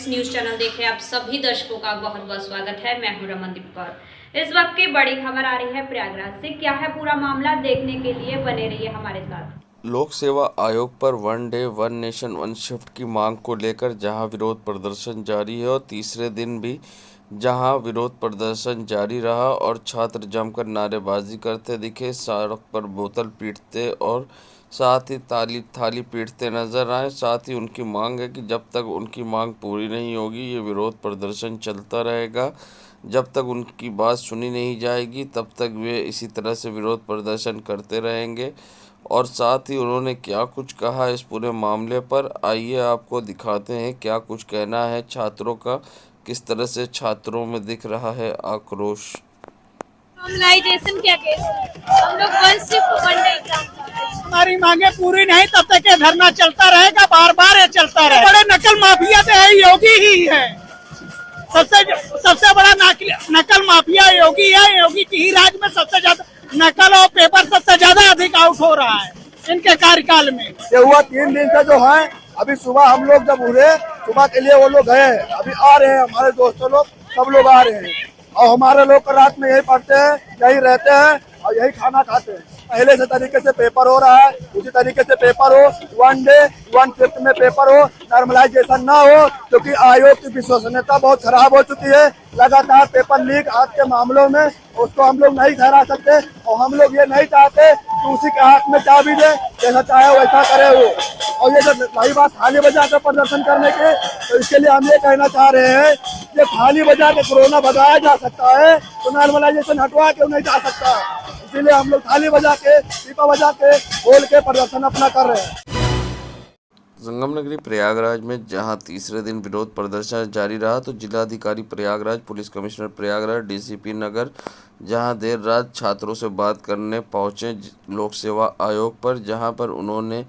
Friends, news channel देखे आप सभी दर्शकों का बहुत बहुत स्वागत है। मैं हूं रमनदीप कौर। इस वक्त की बड़ी खबर आ रही है प्रयागराज से। क्या है पूरा मामला, देखने के लिए बने रहिए हमारे साथ। लोक सेवा आयोग पर one day one nation one shift की मांग को लेकर जहां विरोध प्रदर्शन जारी है और तीसरे दिन भी जहां विरोध प्रदर्शन जारी रहा और छात्र जमकर नारेबाजी करते दिखे, सड़क पर बोतल पीटते और साथ ही थाली पीटते नजर आए। साथ ही उनकी मांग है कि जब तक उनकी मांग पूरी नहीं होगी ये विरोध प्रदर्शन चलता रहेगा। जब तक उनकी बात सुनी नहीं जाएगी तब तक वे इसी तरह से विरोध प्रदर्शन करते रहेंगे। और साथ ही उन्होंने क्या कुछ कहा इस पूरे मामले पर, आइए आपको दिखाते हैं क्या कुछ कहना है छात्रों का, किस तरह से छात्रों में दिख रहा है आक्रोश। नॉर्मलाइजेशन क्या केस है? हम लोग one shift one day exam चाहते हैं। हमारी मांगे पूरी नहीं तब तक ये धरना चलता रहेगा, बार बार ये चलता रहेगा। बड़े नकल माफिया तो है, योगी ही है। सबसे बड़ा नकल माफिया योगी है। योगी की ही राज में सबसे ज्यादा नकल और पेपर सबसे ज्यादा अधिक आउट हो रहा है इनके कार्यकाल में। ये हुआ 3 दिन से जो है। अभी सुबह हम लोग जब उड़े, सुबह के लिए वो लोग गए, अभी आ रहे हैं हमारे दोस्तों लोग, सब लोग आ रहे हैं। और हमारे लोग रात में यही पढ़ते हैं, यही रहते हैं और यही खाना खाते हैं। पहले से तरीके से पेपर हो रहा है, उसी तरीके से पेपर हो, वन डे वन शिफ्ट में पेपर हो, नॉर्मलाइजेशन ना हो, क्योंकि आयोग की विश्वसनीयता बहुत खराब हो चुकी है। लगातार पेपर लीक आज के मामलों में उसको हम लोग नहीं ठहरा सकते और हम लोग ये नहीं चाहते कि उसी के हाथ में चाबी दे, जैसा चाहे वैसा करे वो। और ये जो रही बात थाली बजा कर प्रदर्शन करने की, तो इसके लिए हम ये कहना चाह रहे हैं कि थाली बजा के कोरोना भगाया जा सकता है तो नॉर्मलाइजेशन हटवा क्यों नहीं जा सकता। इसीलिए हम लोग थाली बजा के, पीपा बजा के, बोल के प्रदर्शन अपना कर रहे हैं। संगम नगरी प्रयागराज में जहां तीसरे दिन विरोध प्रदर्शन जारी रहा तो जिलाधिकारी Prayagraj, police commissioner Prayagraj, DCP नगर जहां देर रात छात्रों से बात करने पहुंचे लोक सेवा आयोग पर, जहां पर उन्होंने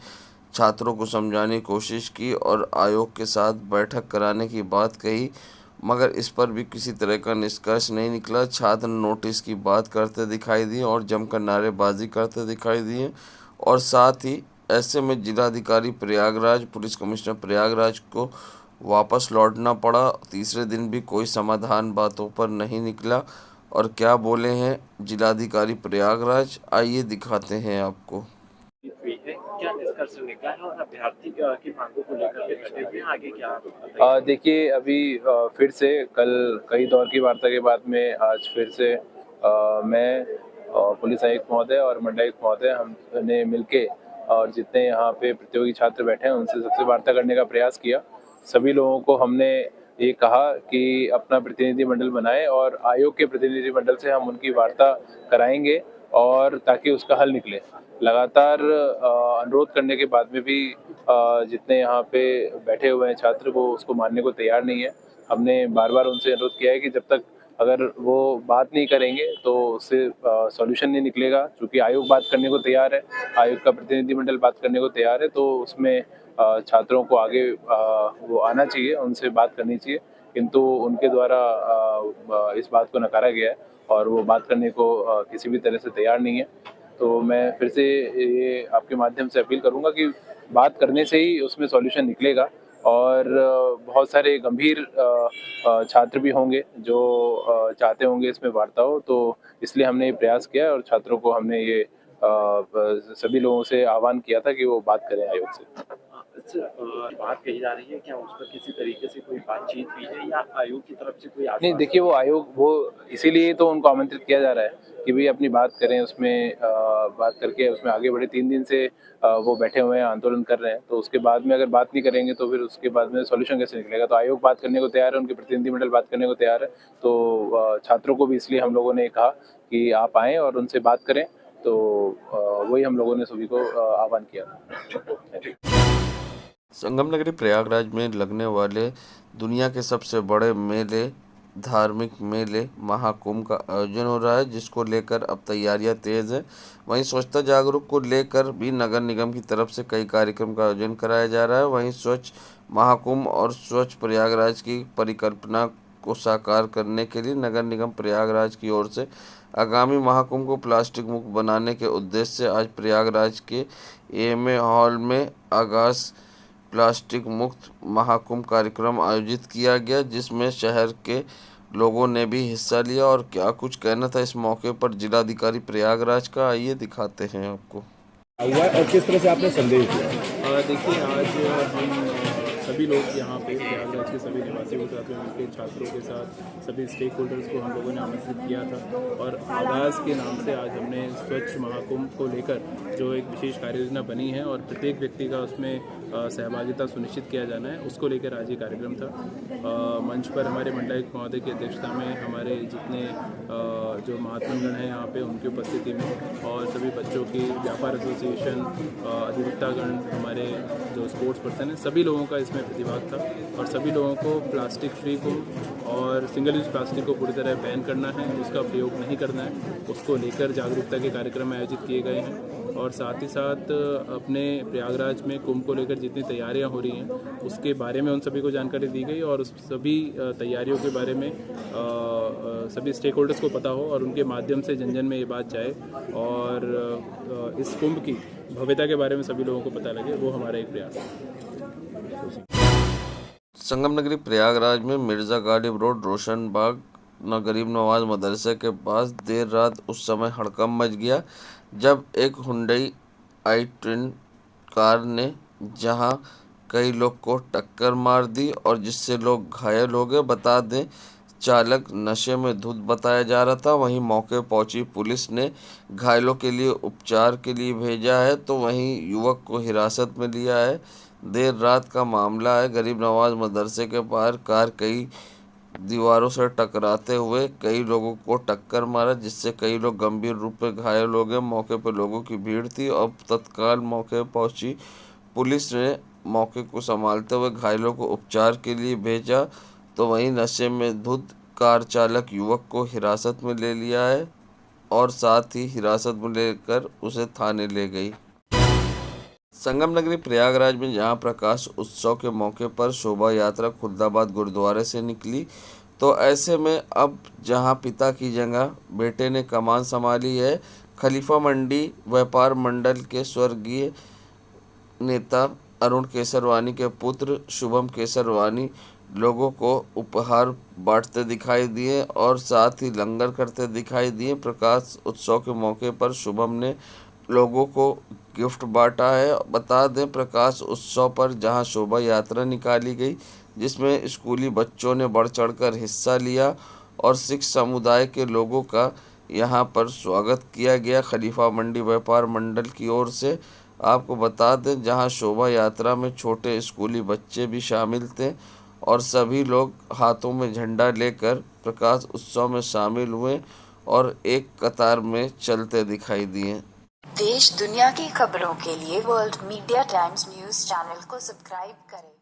छात्रों को समझाने की कोशिश की और आयोग के साथ बैठक कराने की बात कही, मगर इस पर भी किसी तरह का निष्कर्ष नहीं निकला। छात्र नोटिस की बात करते दिखाई दिए और जमकर नारेबाजी करते दिखाई दिए और साथ ही ऐसे में जिलाधिकारी प्रयागराज, पुलिस कमिश्नर प्रयागराज को वापस लौटना पड़ा। तीसरे दिन भी कोई समाधान बातों पर नहीं निकला और क्या बोले हैं जिलाधिकारी प्रयागराज, आइए दिखाते हैं आपको। हुई है, क्या निष्कर्ष निकला है और अभ्यर्थी की मांगों को लेकर के डटे हुए हैं, आगे क्या? देखिए अभी फिर से कल कई दौर की वार्ता के बाद में आज फिर से मैं पुलिस आयुक्त महोदय और मंडलायुक्त महोदय हमने मिलके और जितने यहाँ पे प्रतियोगी छात्र बैठे हैं उनसे सबसे वार्ता करने का प्रयास किया। सभी लोगों को हमने ये कहा कि अपना प्रतिनिधि मंडल बनाएं और आयोग के प्रतिनिधि मंडल से हम उनकी वार्ता कराएंगे और ताकि उसका हल निकले। लगातार अनुरोध करने के बाद में भी जितने यहाँ पे बैठे हुए हैं छात्र वो उसको मानने को तैयार नहीं है। हमने बार बार उनसे अनुरोध किया है कि जब तक अगर वो बात नहीं करेंगे तो उससे सॉल्यूशन नहीं निकलेगा। क्योंकि आयोग बात करने को तैयार है, आयोग का प्रतिनिधिमंडल बात करने को तैयार है, तो उसमें छात्रों को आगे वो आना चाहिए, उनसे बात करनी चाहिए, किंतु उनके द्वारा इस बात को नकारा गया है और वो बात करने को किसी भी तरह से तैयार नहीं है। तो मैं फिर से ये आपके माध्यम से अपील करूंगा कि बात करने से ही उसमें सॉल्यूशन निकलेगा और बहुत सारे गंभीर छात्र भी होंगे जो चाहते होंगे इसमें वार्ता हो, तो इसलिए हमने ये प्रयास किया और छात्रों को हमने ये सभी लोगों से आह्वान किया था कि वो बात करें आयोग से। बात कही जा रही है, क्या उस पर किसी तरीके से कोई बातचीत हुई है या आयोग की तरफ से कोई नहीं, देखिए वो आयोग वो इसीलिए तो उनको आमंत्रित किया जा रहा है कि भाई अपनी बात करें, उसमें बात करके उसमें आगे बढ़े। 3 दिन से वो बैठे हुए हैं, आंदोलन कर रहे हैं, तो उसके बाद में अगर बात नहीं करेंगे तो फिर उसके बाद में सॉल्यूशन कैसे निकलेगा। तो आयोग बात करने को तैयार है, उनके प्रतिनिधिमंडल बात करने को तैयार है, तो छात्रों को भी इसलिए हम लोगों ने कहा कि आप आएँ और उनसे बात करें, तो वही हम लोगों ने सभी को आह्वान किया था। संगम नगरी प्रयागराज में लगने वाले दुनिया के सबसे बड़े मेले, धार्मिक मेले महाकुंभ का आयोजन हो रहा है, जिसको लेकर अब तैयारियां तेज हैं। वहीं स्वच्छता जागरूक को लेकर भी नगर निगम की तरफ से कई कार्यक्रम का आयोजन कराया जा रहा है। वहीं स्वच्छ महाकुंभ और स्वच्छ प्रयागराज की परिकल्पना को साकार करने के लिए नगर निगम प्रयागराज की ओर से आगामी महाकुंभ को प्लास्टिक मुक्त बनाने के उद्देश्य से आज प्रयागराज के एएमए हॉल में आगाज प्लास्टिक मुक्त महाकुंभ कार्यक्रम आयोजित किया गया, जिसमें शहर के लोगों ने भी हिस्सा लिया। और क्या कुछ कहना था इस मौके पर जिलाधिकारी प्रयागराज का, आइए दिखाते हैं आपको। हुआ और किस तरह से आपने संदेश दिया? देखिए, आज हम सभी लोग यहाँ पे प्रयागराज के सभी निवासियों के साथ में मिलकर छात्रों के साथ सभी स्टेक होल्डर्स को हम लोगों ने आमंत्रित किया था और आगाज़ के नाम से आज हमने स्वच्छ महाकुंभ को लेकर जो एक विशेष कार्य योजना बनी है और प्रत्येक व्यक्ति का उसमें सहभागिता सुनिश्चित किया जाना है, उसको लेकर आज ये कार्यक्रम था। मंच पर हमारे मंडलायुक्त महोदय की अध्यक्षता में हमारे जितने जो महात्मागण हैं यहाँ पे उनकी उपस्थिति में और सभी बच्चों की व्यापार एसोसिएशन, अधिवक्तागण, हमारे जो स्पोर्ट्स पर्सन हैं, सभी लोगों का इसमें प्रतिभाग था और सभी लोगों को प्लास्टिक फ्री कुंभ और सिंगल यूज प्लास्टिक को पूरी तरह बैन करना है, उसका प्रयोग नहीं करना है, उसको लेकर जागरूकता के कार्यक्रम आयोजित किए गए हैं। और साथ ही साथ अपने प्रयागराज में कुंभ को लेकर जितनी तैयारियां हो रही हैं उसके बारे में उन सभी को जानकारी दी गई और उस सभी तैयारियों के बारे में सभी स्टेक होल्डर्स को पता हो और उनके माध्यम से जन जन में ये बात जाए और इस कुंभ की भव्यता के बारे में सभी लोगों को पता लगे, वो हमारा एक प्रयास है। संगम नगरी प्रयागराज में मिर्जा गालिब रोड रोशन बाग गरीब नवाज मदरसे के पास देर रात उस समय हड़कंप मच गया जब एक हुंडई i10 कार ने जहां कई लोग को टक्कर मार दी और जिससे लोग घायल हो गए। बता दें, चालक नशे में धुत बताया जा रहा था। वहीं मौके पहुंची पुलिस ने घायलों के लिए उपचार के लिए भेजा है, तो वहीं युवक को हिरासत में लिया है। देर रात का मामला है। गरीब नवाज मदरसे के बाहर कार कई दीवारों से टकराते हुए कई लोगों को टक्कर मारा, जिससे कई लोग गंभीर रूप से घायल हो गए। मौके पर लोगों की भीड़ थी और तत्काल मौके पर पहुंची पुलिस ने मौके को संभालते हुए घायलों को उपचार के लिए भेजा, तो वहीं नशे में धुत कार चालक युवक को हिरासत में ले लिया है और साथ ही हिरासत में लेकर उसे थाने ले गई। संगम नगरी प्रयागराज में जहां प्रकाश उत्सव के मौके पर शोभा यात्रा खुर्दाबाद गुरुद्वारे से निकली, तो ऐसे में अब जहां पिता की जगह बेटे ने कमान संभाली है, खलीफा मंडी व्यापार मंडल के स्वर्गीय नेता अरुण केसरवानी के पुत्र शुभम केसरवानी लोगों को उपहार बांटते दिखाई दिए और साथ ही लंगर करते दिखाई दिए। प्रकाश उत्सव के मौके पर शुभम ने लोगों को गिफ्ट बांटा है। बता दें, प्रकाश उत्सव पर जहां शोभा यात्रा निकाली गई, जिसमें स्कूली बच्चों ने बढ़ चढ़कर हिस्सा लिया और सिख समुदाय के लोगों का यहां पर स्वागत किया गया खलीफा मंडी व्यापार मंडल की ओर से। आपको बता दें, जहां शोभा यात्रा में छोटे स्कूली बच्चे भी शामिल थे और सभी लोग हाथों में झंडा लेकर प्रकाश उत्सव में शामिल हुए और एक कतार में चलते दिखाई दिए। देश दुनिया की खबरों के लिए world media times news channel को सब्सक्राइब करें।